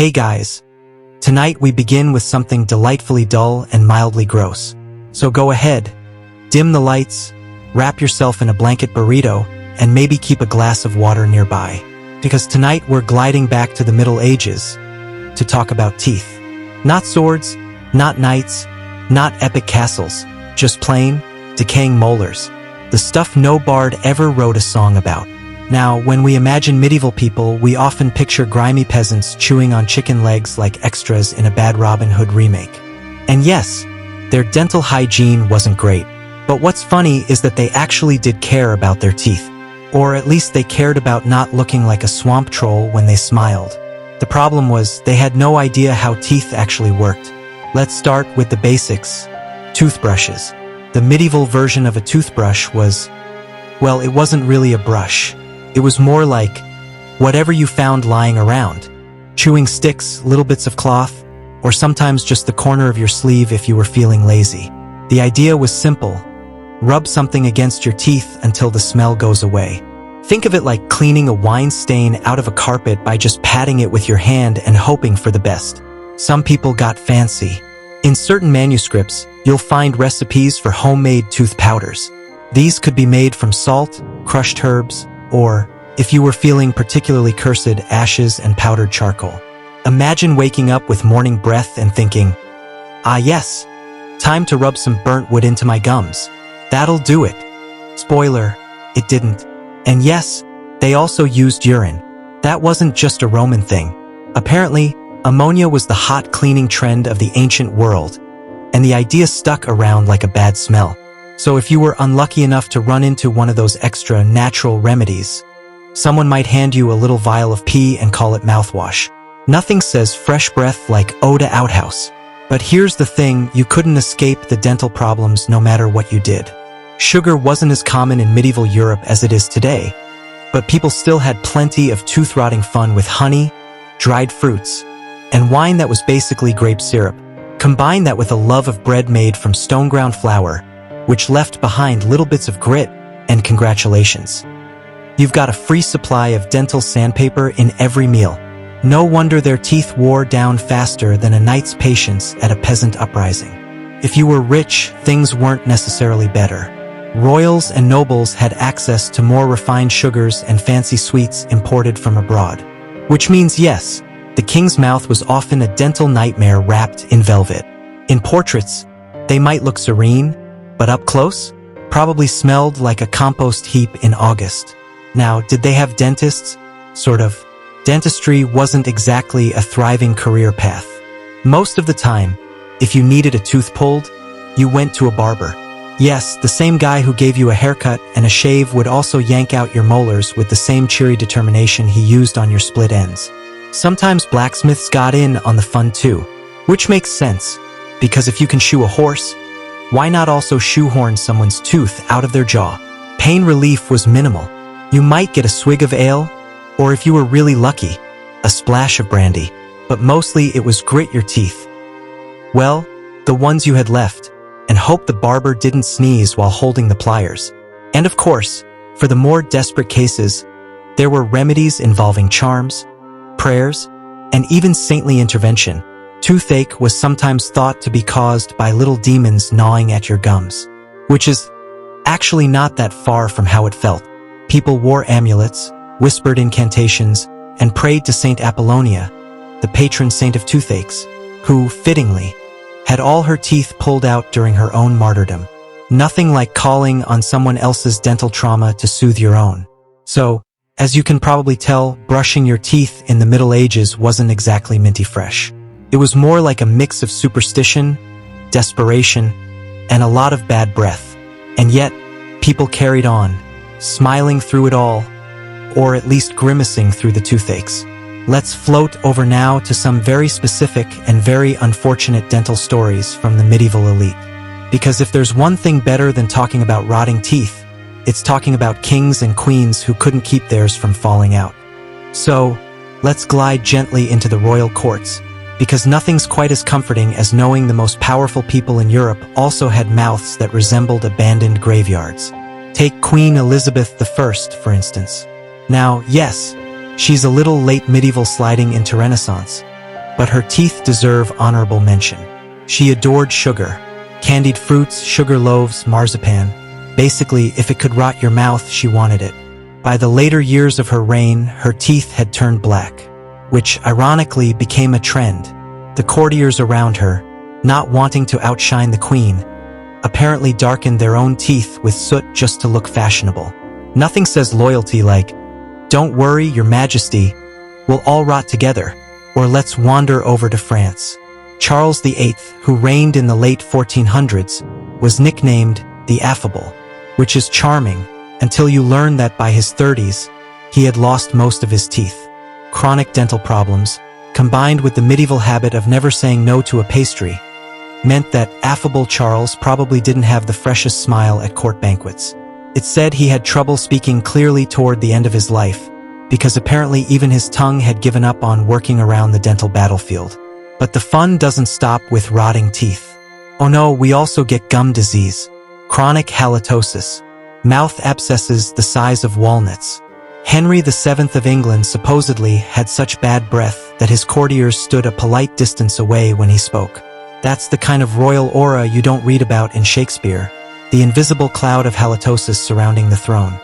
Hey guys, tonight we begin with something delightfully dull and mildly gross. So go ahead, dim the lights, wrap yourself in a blanket burrito, and maybe keep a glass of water nearby. Because tonight we're gliding back to the Middle Ages to talk about teeth. Not swords, not knights, not epic castles, just plain, decaying molars. The stuff no bard ever wrote a song about. Now, when we imagine medieval people, we often picture grimy peasants chewing on chicken legs like extras in a bad Robin Hood remake. And yes, their dental hygiene wasn't great. But what's funny is that they actually did care about their teeth. Or at least they cared about not looking like a swamp troll when they smiled. The problem was, they had no idea how teeth actually worked. Let's start with the basics. Toothbrushes. The medieval version of a toothbrush was, well, it wasn't really a brush. It was more like whatever you found lying around. Chewing sticks, little bits of cloth, or sometimes just the corner of your sleeve if you were feeling lazy. The idea was simple. Rub something against your teeth until the smell goes away. Think of it like cleaning a wine stain out of a carpet by just patting it with your hand and hoping for the best. Some people got fancy. In certain manuscripts, you'll find recipes for homemade tooth powders. These could be made from salt, crushed herbs, or, if you were feeling particularly cursed, ashes and powdered charcoal. Imagine waking up with morning breath and thinking, ah yes, time to rub some burnt wood into my gums. That'll do it. Spoiler, it didn't. And yes, they also used urine. That wasn't just a Roman thing. Apparently, ammonia was the hot cleaning trend of the ancient world, and the idea stuck around like a bad smell. So if you were unlucky enough to run into one of those extra natural remedies, someone might hand you a little vial of pee and call it mouthwash. Nothing says fresh breath like Oda Outhouse. But here's the thing, you couldn't escape the dental problems no matter what you did. Sugar wasn't as common in medieval Europe as it is today, but people still had plenty of tooth-rotting fun with honey, dried fruits, and wine that was basically grape syrup. Combine that with a love of bread made from stone-ground flour, which left behind little bits of grit, and congratulations. You've got a free supply of dental sandpaper in every meal. No wonder their teeth wore down faster than a knight's patience at a peasant uprising. If you were rich, things weren't necessarily better. Royals and nobles had access to more refined sugars and fancy sweets imported from abroad. Which means yes, the king's mouth was often a dental nightmare wrapped in velvet. In portraits, they might look serene, but up close, probably smelled like a compost heap in August. Now, did they have dentists? Sort of. Dentistry wasn't exactly a thriving career path. Most of the time, if you needed a tooth pulled, you went to a barber. Yes, the same guy who gave you a haircut and a shave would also yank out your molars with the same cheery determination he used on your split ends. Sometimes blacksmiths got in on the fun too, which makes sense, because if you can shoe a horse, why not also shoehorn someone's tooth out of their jaw? Pain relief was minimal. You might get a swig of ale, or if you were really lucky, a splash of brandy, but mostly it was grit your teeth. Well, the ones you had left, and hope the barber didn't sneeze while holding the pliers. And of course, for the more desperate cases, there were remedies involving charms, prayers, and even saintly intervention. Toothache was sometimes thought to be caused by little demons gnawing at your gums, which is actually not that far from how it felt. People wore amulets, whispered incantations, and prayed to Saint Apollonia, the patron saint of toothaches, who, fittingly, had all her teeth pulled out during her own martyrdom. Nothing like calling on someone else's dental trauma to soothe your own. So, as you can probably tell, brushing your teeth in the Middle Ages wasn't exactly minty fresh. It was more like a mix of superstition, desperation, and a lot of bad breath. And yet, people carried on, smiling through it all, or at least grimacing through the toothaches. Let's float over now to some very specific and very unfortunate dental stories from the medieval elite. Because if there's one thing better than talking about rotting teeth, it's talking about kings and queens who couldn't keep theirs from falling out. So, let's glide gently into the royal courts, because nothing's quite as comforting as knowing the most powerful people in Europe also had mouths that resembled abandoned graveyards. Take Queen Elizabeth I, for instance. Now, yes, she's a little late medieval sliding into Renaissance, but her teeth deserve honorable mention. She adored sugar. Candied fruits, sugar loaves, marzipan. Basically, if it could rot your mouth, she wanted it. By the later years of her reign, her teeth had turned black, which, ironically, became a trend. The courtiers around her, not wanting to outshine the queen, apparently darkened their own teeth with soot just to look fashionable. Nothing says loyalty like, "Don't worry, your majesty, we'll all rot together," or "Let's wander over to France." Charles VIII, who reigned in the late 1400s, was nicknamed the Affable, which is charming until you learn that by his 30s, he had lost most of his teeth. Chronic dental problems, combined with the medieval habit of never saying no to a pastry, meant that affable Charles probably didn't have the freshest smile at court banquets. It's said he had trouble speaking clearly toward the end of his life, because apparently even his tongue had given up on working around the dental battlefield. But the fun doesn't stop with rotting teeth. Oh no, we also get gum disease, chronic halitosis, mouth abscesses the size of walnuts. Henry VII of England supposedly had such bad breath that his courtiers stood a polite distance away when he spoke. That's the kind of royal aura you don't read about in Shakespeare, the invisible cloud of halitosis surrounding the throne.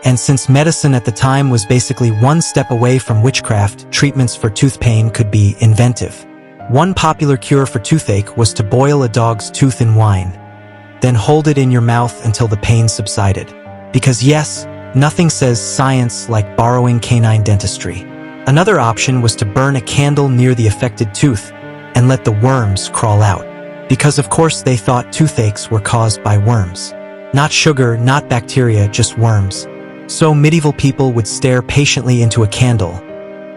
And since medicine at the time was basically one step away from witchcraft, treatments for tooth pain could be inventive. One popular cure for toothache was to boil a dog's tooth in wine, then hold it in your mouth until the pain subsided. Because yes, nothing says science like borrowing canine dentistry. Another option was to burn a candle near the affected tooth and let the worms crawl out. Because of course they thought toothaches were caused by worms. Not sugar, not bacteria, just worms. So medieval people would stare patiently into a candle,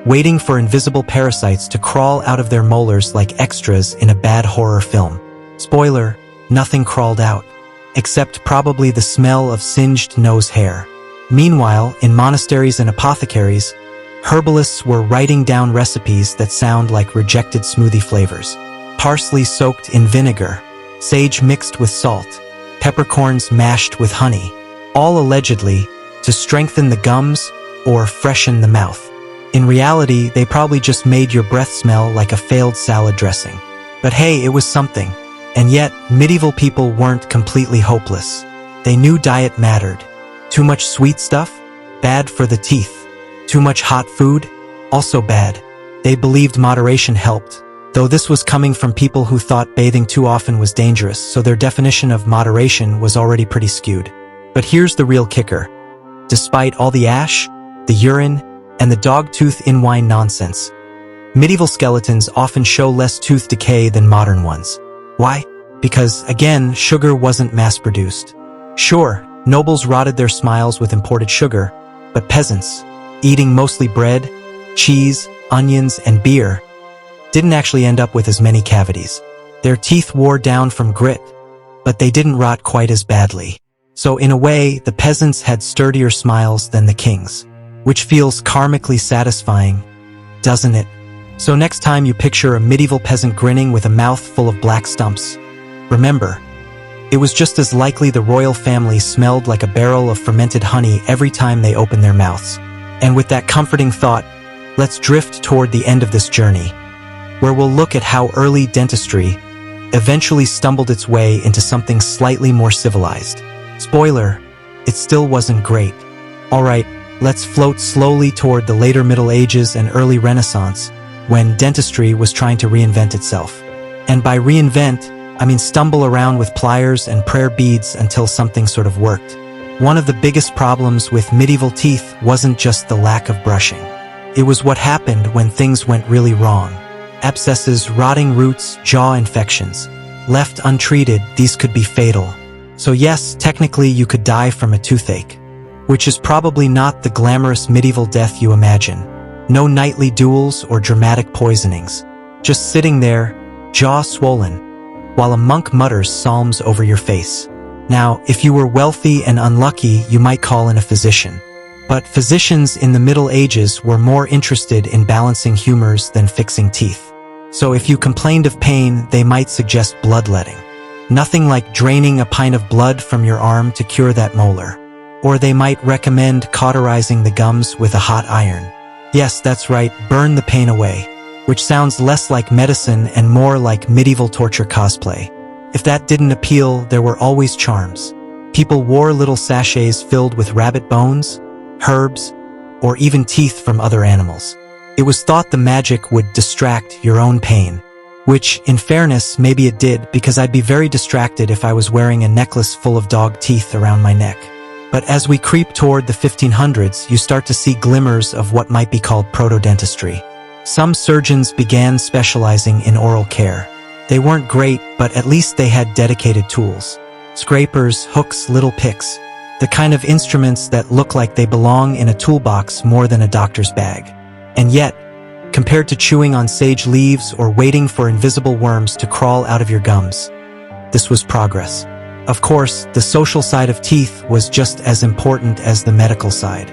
waiting for invisible parasites to crawl out of their molars like extras in a bad horror film. Spoiler, nothing crawled out, except probably the smell of singed nose hair. Meanwhile, in monasteries and apothecaries, herbalists were writing down recipes that sound like rejected smoothie flavors. Parsley soaked in vinegar, sage mixed with salt, peppercorns mashed with honey, all allegedly to strengthen the gums or freshen the mouth. In reality, they probably just made your breath smell like a failed salad dressing. But hey, it was something. And yet, medieval people weren't completely hopeless. They knew diet mattered. Too much sweet stuff? Bad for the teeth. Too much hot food? Also bad. They believed moderation helped, though this was coming from people who thought bathing too often was dangerous, so their definition of moderation was already pretty skewed. But here's the real kicker. Despite all the ash, the urine, and the dog tooth in wine nonsense, medieval skeletons often show less tooth decay than modern ones. Why? Because, again, sugar wasn't mass-produced. Sure, nobles rotted their smiles with imported sugar, but peasants, eating mostly bread, cheese, onions, and beer, didn't actually end up with as many cavities. Their teeth wore down from grit, but they didn't rot quite as badly. So in a way, the peasants had sturdier smiles than the kings, which feels karmically satisfying, doesn't it? So next time you picture a medieval peasant grinning with a mouth full of black stumps, remember, it was just as likely the royal family smelled like a barrel of fermented honey every time they opened their mouths. And with that comforting thought, let's drift toward the end of this journey, where we'll look at how early dentistry eventually stumbled its way into something slightly more civilized. Spoiler, it still wasn't great. Alright, let's float slowly toward the later Middle Ages and early Renaissance, when dentistry was trying to reinvent itself. And by reinvent, I mean stumble around with pliers and prayer beads until something sort of worked. One of the biggest problems with medieval teeth wasn't just the lack of brushing. It was what happened when things went really wrong. Abscesses, rotting roots, jaw infections. Left untreated, these could be fatal. So yes, technically you could die from a toothache, which is probably not the glamorous medieval death you imagine. No nightly duels or dramatic poisonings. Just sitting there, jaw swollen, while a monk mutters psalms over your face. Now, if you were wealthy and unlucky, you might call in a physician. But physicians in the Middle Ages were more interested in balancing humors than fixing teeth. So if you complained of pain, they might suggest bloodletting. Nothing like draining a pint of blood from your arm to cure that molar. Or they might recommend cauterizing the gums with a hot iron. Yes, that's right, burn the pain away. which sounds less like medicine and more like medieval torture cosplay. If that didn't appeal, there were always charms. People wore little sachets filled with rabbit bones, herbs, or even teeth from other animals. It was thought the magic would distract your own pain, which, in fairness, maybe it did, because I'd be very distracted if I was wearing a necklace full of dog teeth around my neck. But as we creep toward the 1500s, you start to see glimmers of what might be called proto-dentistry. Some surgeons began specializing in oral care. They weren't great, but at least they had dedicated tools. Scrapers, hooks, little picks. The kind of instruments that look like they belong in a toolbox more than a doctor's bag. And yet, compared to chewing on sage leaves or waiting for invisible worms to crawl out of your gums, this was progress. Of course, the social side of teeth was just as important as the medical side.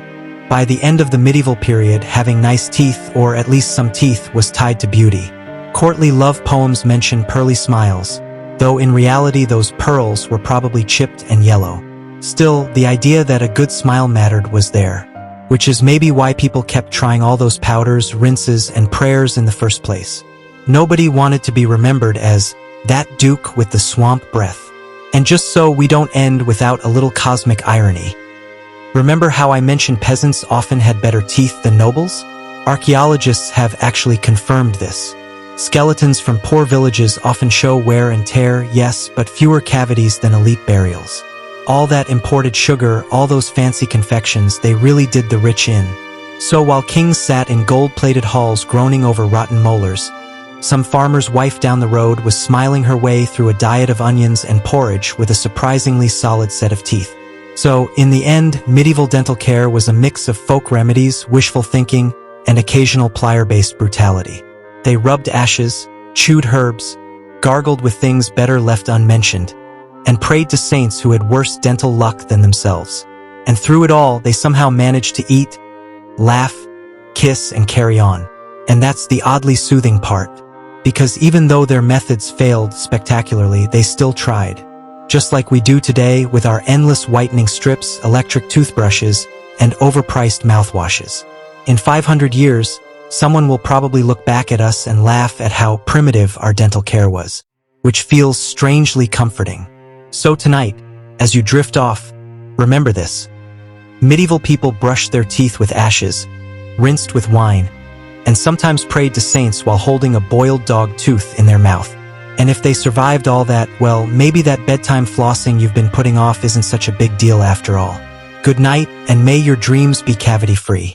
By the end of the medieval period, having nice teeth, or at least some teeth, was tied to beauty. Courtly love poems mention pearly smiles, though in reality those pearls were probably chipped and yellow. Still, the idea that a good smile mattered was there, which is maybe why people kept trying all those powders, rinses, and prayers in the first place. Nobody wanted to be remembered as that duke with the swamp breath. And just so we don't end without a little cosmic irony. Remember how I mentioned peasants often had better teeth than nobles? Archaeologists have actually confirmed this. Skeletons from poor villages often show wear and tear, yes, but fewer cavities than elite burials. All that imported sugar, all those fancy confections, they really did the rich in. So while kings sat in gold-plated halls groaning over rotten molars, some farmer's wife down the road was smiling her way through a diet of onions and porridge with a surprisingly solid set of teeth. So, in the end, medieval dental care was a mix of folk remedies, wishful thinking, and occasional plier-based brutality. They rubbed ashes, chewed herbs, gargled with things better left unmentioned, and prayed to saints who had worse dental luck than themselves. And through it all, they somehow managed to eat, laugh, kiss, and carry on. And that's the oddly soothing part. Because even though their methods failed spectacularly, they still tried. Just like we do today with our endless whitening strips, electric toothbrushes, and overpriced mouthwashes. In 500 years, someone will probably look back at us and laugh at how primitive our dental care was, which feels strangely comforting. So tonight, as you drift off, remember this. Medieval people brushed their teeth with ashes, rinsed with wine, and sometimes prayed to saints while holding a boiled dog tooth in their mouth. And if they survived all that, well, maybe that bedtime flossing you've been putting off isn't such a big deal after all. Good night, and may your dreams be cavity-free.